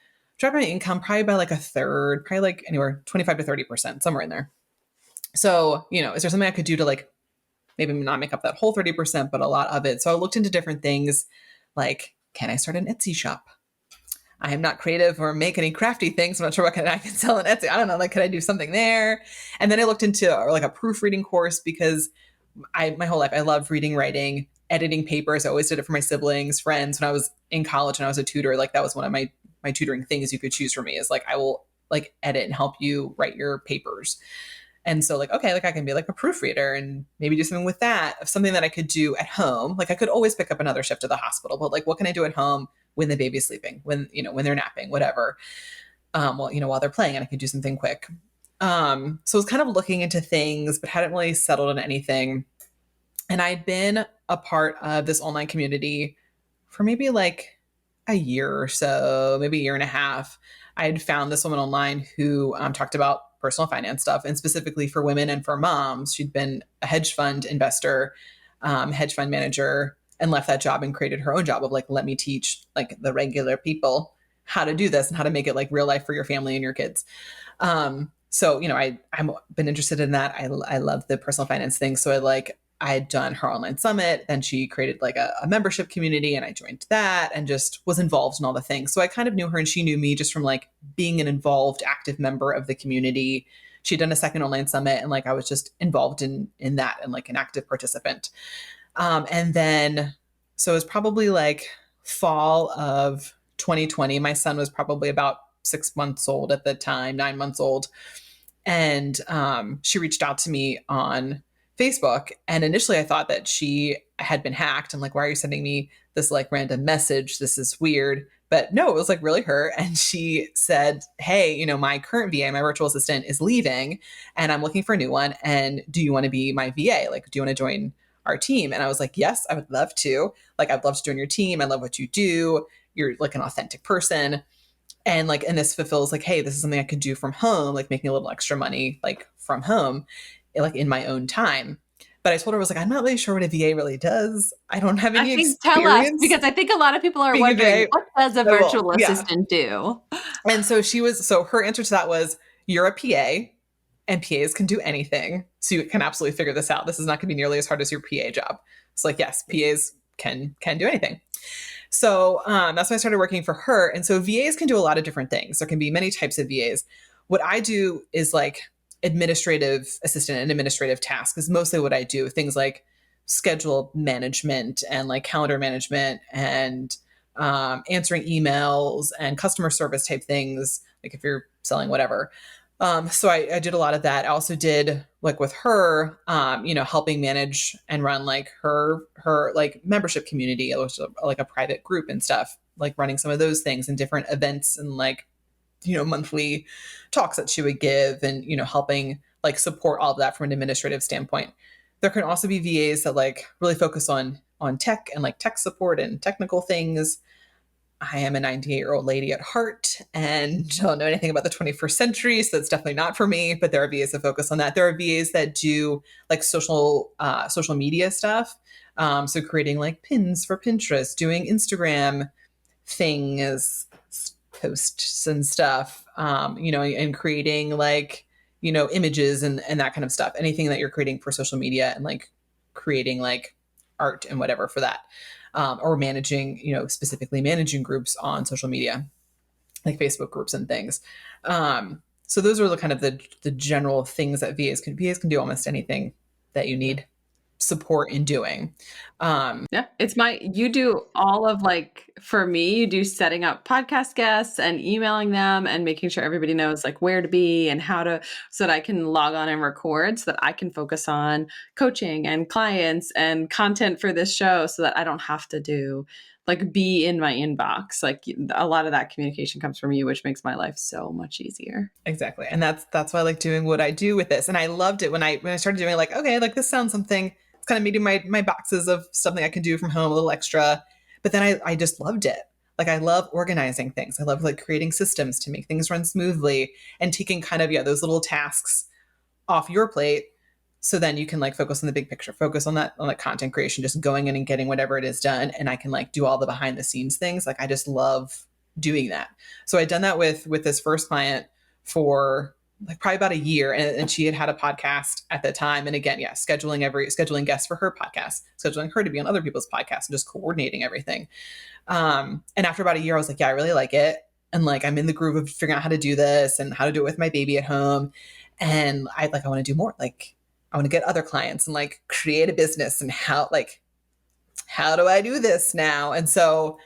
my income probably by like a third, probably like anywhere 25 to 30%, somewhere in there. So, is there something I could do to like maybe not make up that whole 30%, but a lot of it? So I looked into different things like, can I start an Etsy shop? I am not creative or make any crafty things. I'm not sure what I can sell on Etsy. I don't know. Like, could I do something there? And then I looked into like a proofreading course because my whole life, I love reading, writing, editing papers. I always did it for my siblings, friends. When I was in college and I was a tutor, like that was one of my tutoring things you could choose for me is like, I will like edit and help you write your papers. And so like, okay, like I can be like a proofreader and maybe do something with that, something that I could do at home. Like I could always pick up another shift at the hospital, but like, what can I do at home when the baby's sleeping, when they're napping, whatever. While they're playing, and I could do something quick. So I was kind of looking into things, but hadn't really settled on anything. And I'd been a part of this online community for maybe like a year or so, maybe a year and a half. I had found this woman online who talked about personal finance stuff, and specifically for women and for moms. She'd been a hedge fund investor, hedge fund manager, and left that job and created her own job of like, let me teach like the regular people how to do this and how to make it like real life for your family and your kids. So, I've been interested in that. I love the personal finance thing. So I had done her online summit, then she created like a membership community and I joined that and just was involved in all the things. So I kind of knew her and she knew me just from like being an involved, active member of the community. She'd done a second online summit and like I was just involved in that and like an active participant. And then, so it was probably like fall of 2020. My son was probably about 6 months old at the time, 9 months old. And she reached out to me on Facebook. And initially I thought that she had been hacked. I'm like, why are you sending me this like random message? This is weird. But no, it was like really her. And she said, hey, you know, my current VA, my virtual assistant is leaving and I'm looking for a new one. And do you want to be my VA? Like, do you want to join our team? And I was like, yes, I would love to. Like, I'd love to join your team. I love what you do. You're like an authentic person. And like, and this fulfills like, hey, this is something I could do from home, like making a little extra money, like from home, like in my own time. But I told her, I was like, I'm not really sure what a VA really does. I don't have any experience. Tell us, because I think a lot of people are wondering, what does a virtual assistant do? And so her answer to that was, you're a PA and PAs can do anything. So you can absolutely figure this out. This is not going to be nearly as hard as your PA job. It's like, yes, PAs can do anything. So that's when I started working for her. And so VAs can do a lot of different things. There can be many types of VAs. What I do is like administrative assistant and administrative tasks is mostly what I do. Things like schedule management and like calendar management and answering emails and customer service type things, like if you're selling whatever. So I did a lot of that. I also did like with her, helping manage and run like her like membership community, like a private group and stuff, like running some of those things and different events and like, monthly talks that she would give and, helping like support all of that from an administrative standpoint. There can also be VAs that like really focus on tech and like tech support and technical things. I am a 98-year-old lady at heart and don't know anything about the 21st century, so it's definitely not for me, but there are VAs that focus on that. There are VAs that do like social media stuff. So creating like pins for Pinterest, doing Instagram things, posts and stuff, and creating like, images and that kind of stuff. Anything that you're creating for social media and like creating like art and whatever for that. Or managing, specifically managing groups on social media, like Facebook groups and things. So those are the kind of the general things that VAs can do almost anything that you need support in doing. You do all of like, for me, you do setting up podcast guests and emailing them and making sure everybody knows like where to be and so that I can log on and record so that I can focus on coaching and clients and content for this show so that I don't have to be in my inbox. Like a lot of that communication comes from you, which makes my life so much easier. Exactly. And that's why I like doing what I do with this. And I loved it when I started doing like, okay, like this sounds something, it's kind of meeting my boxes of something I can do from home, a little extra. But then I just loved it. Like I love organizing things. I love like creating systems to make things run smoothly and taking kind of, those little tasks off your plate. So then you can like focus on the big picture, focus on that content creation, just going in and getting whatever it is done. And I can like do all the behind the scenes things. Like I just love doing that. So I'd done that with this first client for like probably about a year. And she had a podcast at the time. And again, scheduling guests for her podcast, scheduling her to be on other people's podcasts and just coordinating everything. And after about a year, I was like, yeah, I really like it. And like, I'm in the groove of figuring out how to do this and how to do it with my baby at home. And I want to do more. Like, I want to get other clients and like create a business and how do I do this now? And so,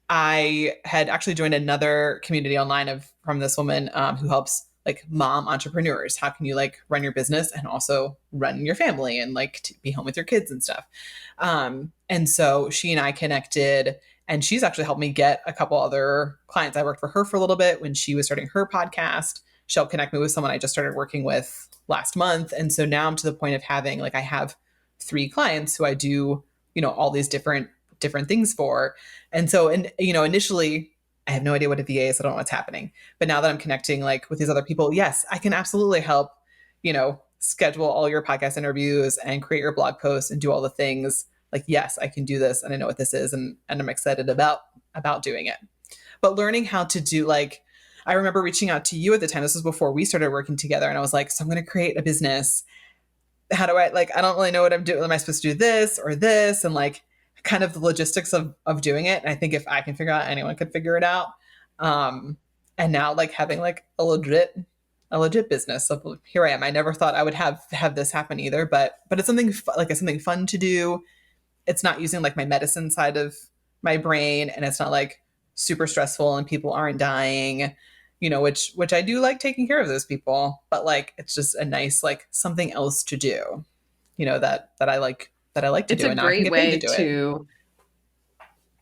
I had actually joined another community online from this woman, who helps like mom entrepreneurs. How can you like run your business and also run your family and like be home with your kids and stuff? And so she and I connected and she's actually helped me get a couple other clients. I worked for her for a little bit when she was starting her podcast. She helped connect me with someone I just started working with last month. And so now I'm to the point of having I have 3 clients who I do, all these different things for. And so, initially I have no idea what a VA is. I don't know what's happening. But now that I'm connecting like with these other people, yes, I can absolutely help, schedule all your podcast interviews and create your blog posts and do all the things. Like, yes, I can do this and I know what this is. And I'm excited about doing it. But learning how to do I remember reaching out to you at the time. This was before we started working together. And I was like, so I'm going to create a business. How do I I don't really know what I'm doing. Am I supposed to do this or this? And kind of the logistics of doing it. And I think if I can figure out, anyone could figure it out. And now having a legit business. So here I am. I never thought I would have this happen either, but it's something it's something fun to do. It's not using my medicine side of my brain and it's not super stressful and people aren't dying. which I do like taking care of those people, but like, it's just a nice, like something else to do, that I like to do. And now I can get paid to do it.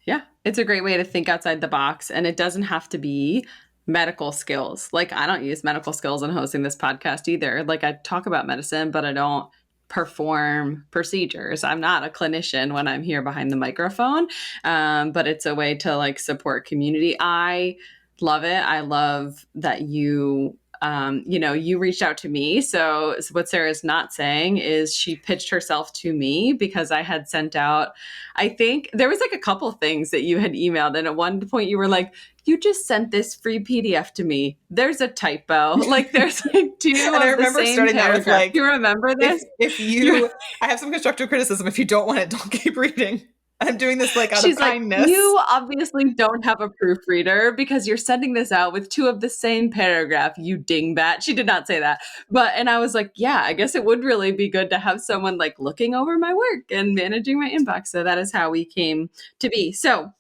Yeah, it's a great way to think outside the box, and it doesn't have to be medical skills. Like, I don't use medical skills in hosting this podcast either. Like, I talk about medicine, but I don't perform procedures. I'm not a clinician when I'm here behind the microphone, but it's a way to like support community. I love it. I love that you reached out to me. So what Sarah's not saying is she pitched herself to me because I had sent out, I think there was like a couple things that you had emailed. And at one point you were like, you just sent this free PDF to me. There's a typo. Like there's like two and I remember starting out with like, you remember this? I have some constructive criticism. If you don't want it, don't keep reading. I'm doing this like out She's of kindness. Like, you obviously don't have a proofreader because you're sending this out with two of the same paragraph, you dingbat. She did not say that. And I was like, yeah, I guess it would really be good to have someone like looking over my work and managing my inbox. So that is how we came to be. So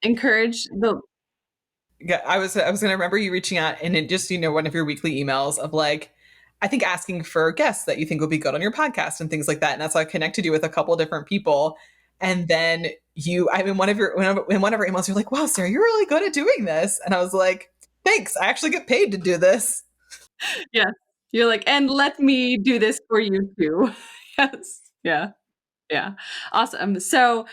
encourage the... Yeah, I was going to remember you reaching out and it just, one of your weekly emails of like, I think asking for guests that you think will be good on your podcast and things like that. And that's how I connected you with a couple different people. And then in one of our emails, you're like, wow, Sarah, you're really good at doing this. And I was like, thanks. I actually get paid to do this. Yeah. You're like, and let me do this for you too. Yes. Yeah. Yeah. Awesome. So,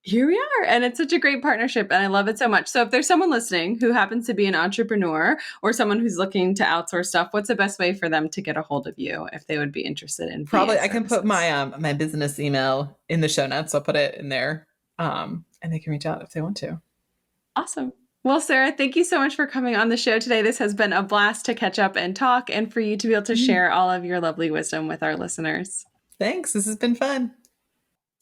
here we are. And it's such a great partnership. And I love it so much. So if there's someone listening who happens to be an entrepreneur or someone who's looking to outsource stuff, what's the best way for them to get a hold of you if they would be interested in Probably PA I can put my my business email in the show notes. I'll put it in there. And they can reach out if they want to. Awesome. Well, Sarah, thank you so much for coming on the show today. This has been a blast to catch up and talk and for you to be able to share all of your lovely wisdom with our listeners. Thanks. This has been fun.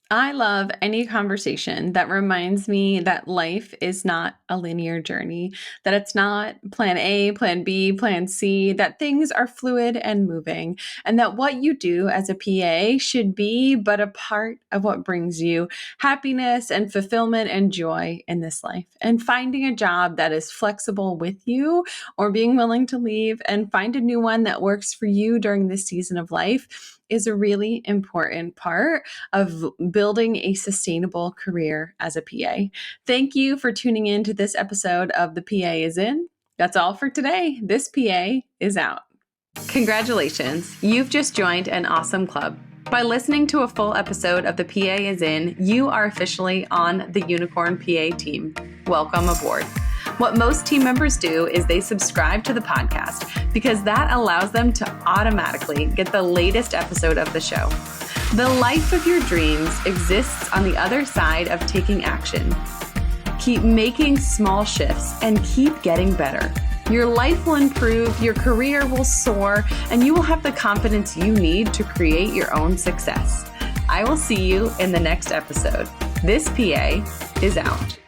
I love any conversation that reminds me that life is not a linear journey, that it's not plan A, plan B, plan C, that things are fluid and moving, and that what you do as a PA should be but a part of what brings you happiness and fulfillment and joy in this life. And finding a job that is flexible with you or being willing to leave and find a new one that works for you during this season of life is a really important part of building a sustainable career as a PA. Thank you for tuning in to this episode of The PA is In. That's all for today. This PA is out. Congratulations. You've just joined an awesome club. By listening to a full episode of The PA is In, you are officially on the Unicorn PA team. Welcome aboard. What most team members do is they subscribe to the podcast because that allows them to automatically get the latest episode of the show. The life of your dreams exists on the other side of taking action. Keep making small shifts and keep getting better. Your life will improve, your career will soar, and you will have the confidence you need to create your own success. I will see you in the next episode. This PA is out.